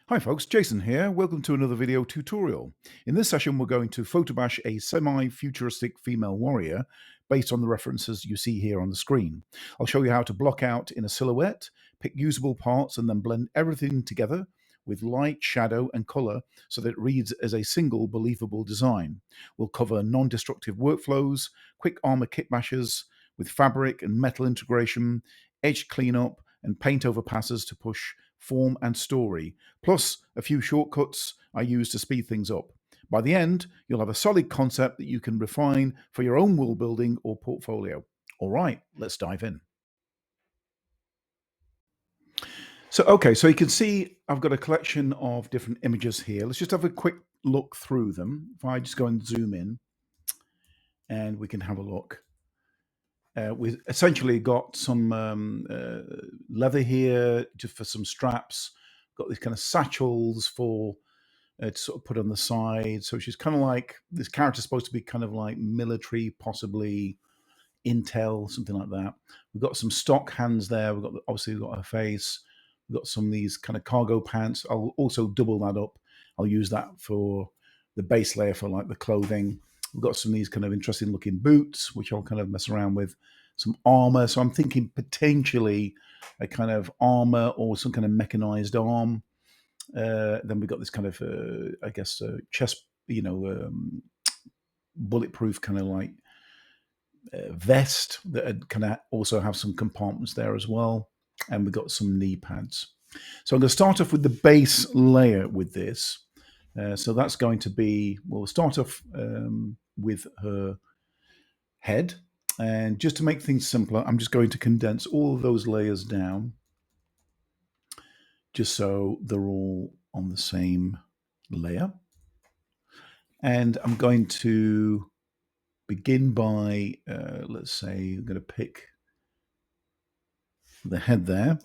Hi folks, Jason here. Welcome to another video tutorial. In this session, we're going to Photobash a semi-futuristic female warrior based on the references you see here on the screen. I'll show you how to block out in a silhouette, pick usable parts, and then blend everything together with light, shadow, and color so that it reads as a single believable design. We'll cover non-destructive workflows, quick armor kit bashes with fabric and metal integration, edge cleanup, and paint over passes to push form and story, plus a few shortcuts I use to speed things up. By the end, you'll have a solid concept that you can refine for your own world building or portfolio. All right, let's dive in. So you can see I've got a collection of different images here. Let's just have a quick look through them. If I just go and zoom in and we can have a look. We've essentially got some leather here just for some straps. Got these kind of satchels for to sort of put on the side. So she's kind of like, this character's supposed to be kind of like military, possibly intel, something like that. We've got some stock hands there. Obviously we've got her face. We've got some of these kind of cargo pants. I'll also double that up. I'll use that for the base layer for like the clothing. We've got some of these kind of interesting looking boots, which I'll kind of mess around with. Some armor. So I'm thinking potentially a kind of armor or some kind of mechanized arm. Then we've got this kind of, I guess, chest, bulletproof kind of like vest that kind of also have some compartments there as well. And we've got some knee pads. So I'm going to start off with the base layer with this. So that's going to be, we'll start off with her head. And just to make things simpler, I'm just going to condense all of those layers down just so they're all on the same layer. And I'm going to begin by, let's say, I'm going to pick the head there,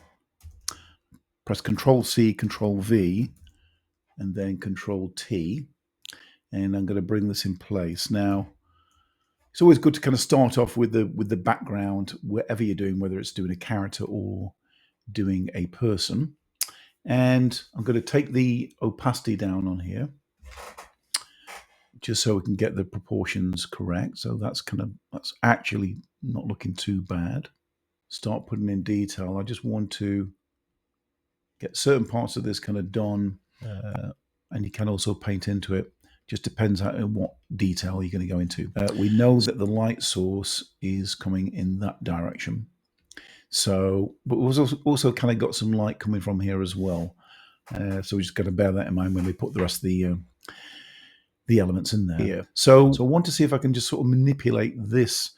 press Control-C, Control-V, and then Control-T, and I'm going to bring this in place. Now, it's always good to kind of start off with the background, whatever you're doing, whether it's doing a character or doing a person. And I'm going to take the opacity down on here, just so we can get the proportions correct. So that's actually not looking too bad. Start putting in detail. I just want to get certain parts of this kind of done, and you can also paint into it. Just depends on what detail you're going to go into. We know that the light source is coming in that direction. So, but we've also kind of got some light coming from here as well. So we just got to bear that in mind when we put the rest of the elements in there. Yeah. So I want to see if I can just sort of manipulate this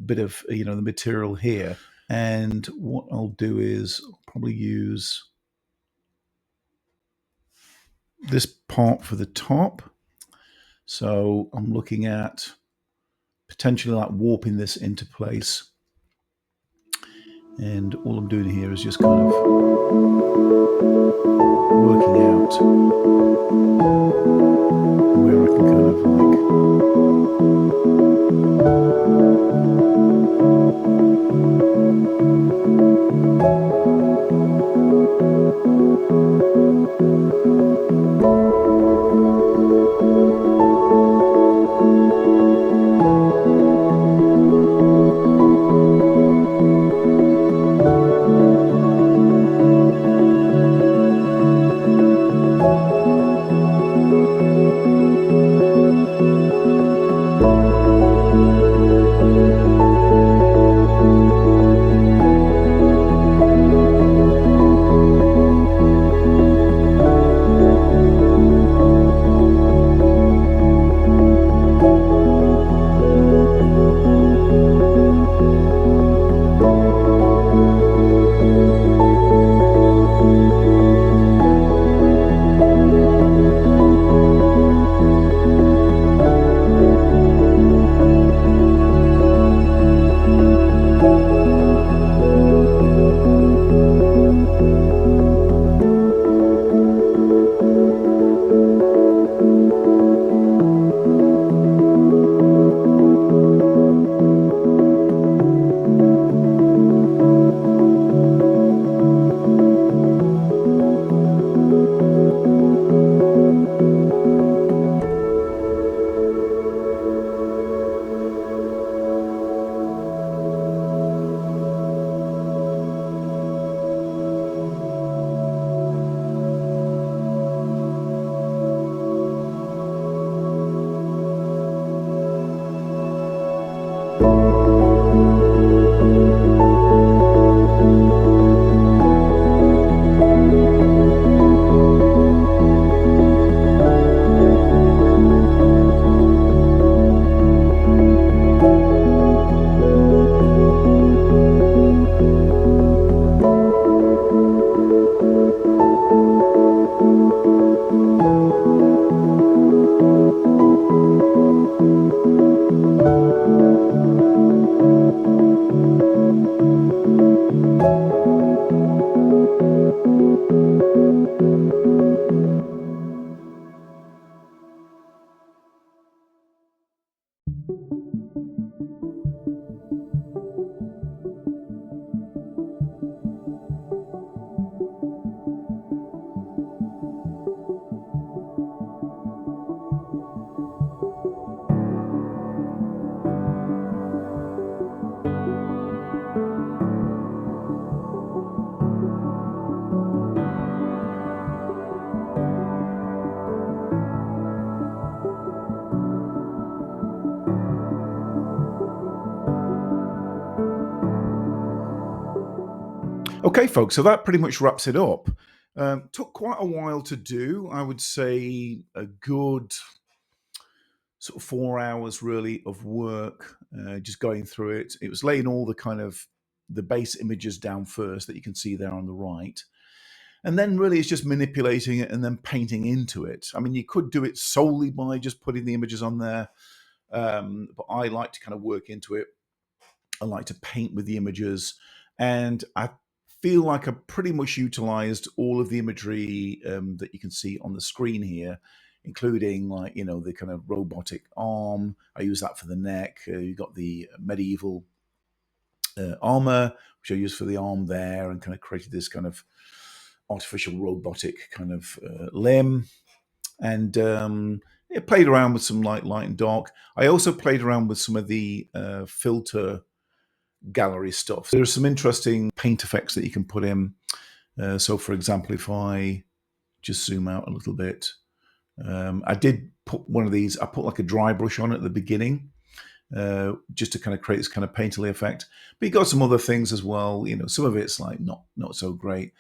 bit of, the material here. And what I'll do is I'll probably use this part for the top. So I'm looking at potentially like warping this into place. And all I'm doing here is just kind of working out where I can kind of Okay, folks, so that pretty much wraps it up. Took quite a while to do. I would say a good sort of 4 hours really of work, just going through it. It was laying all the kind of the base images down first that you can see there on the right. And then really it's just manipulating it and then painting into it. I mean, you could do it solely by just putting the images on there, but I like to kind of work into it. I like to paint with the images, and I feel like I've pretty much utilized all of the imagery that you can see on the screen here, including like the kind of robotic arm. I use that for the neck. You got the medieval armor, which I use for the arm there, and kind of created this kind of artificial robotic kind of limb. And it played around with some light and dark. I also played around with some of the filter gallery stuff. There are some interesting paint effects that you can put in. So, for example, if I just zoom out a little bit, I did put one of these. I put like a dry brush on at the beginning, just to kind of create this kind of painterly effect. But you got some other things as well. Some of it's like not so great.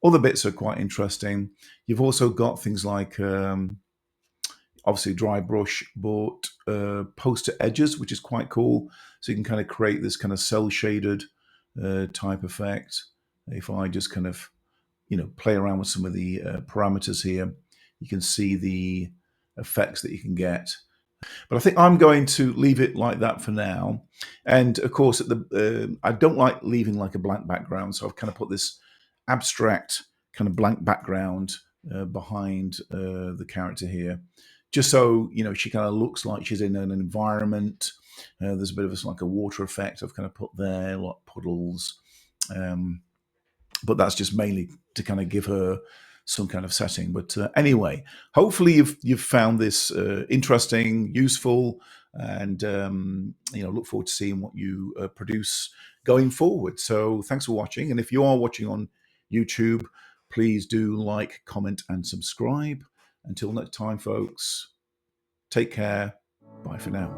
Other bits are quite interesting. You've also got things like obviously dry brush, but poster edges, which is quite cool. So you can kind of create this kind of cell shaded type effect. If I just kind of play around with some of the parameters here, you can see the effects that you can get. But I think I'm going to leave it like that for now. And of course, I don't like leaving like a blank background, so I've kind of put this abstract kind of blank background behind the character here, just so she kind of looks like she's in an environment. There's a bit of like a water effect I've kind of put there, like puddles. But that's just mainly to kind of give her some kind of setting. But anyway, hopefully you've found this interesting, useful, and look forward to seeing what you produce going forward. So thanks for watching, and if you are watching on YouTube, please do like, comment, and subscribe. Until next time, folks, take care. Bye for now.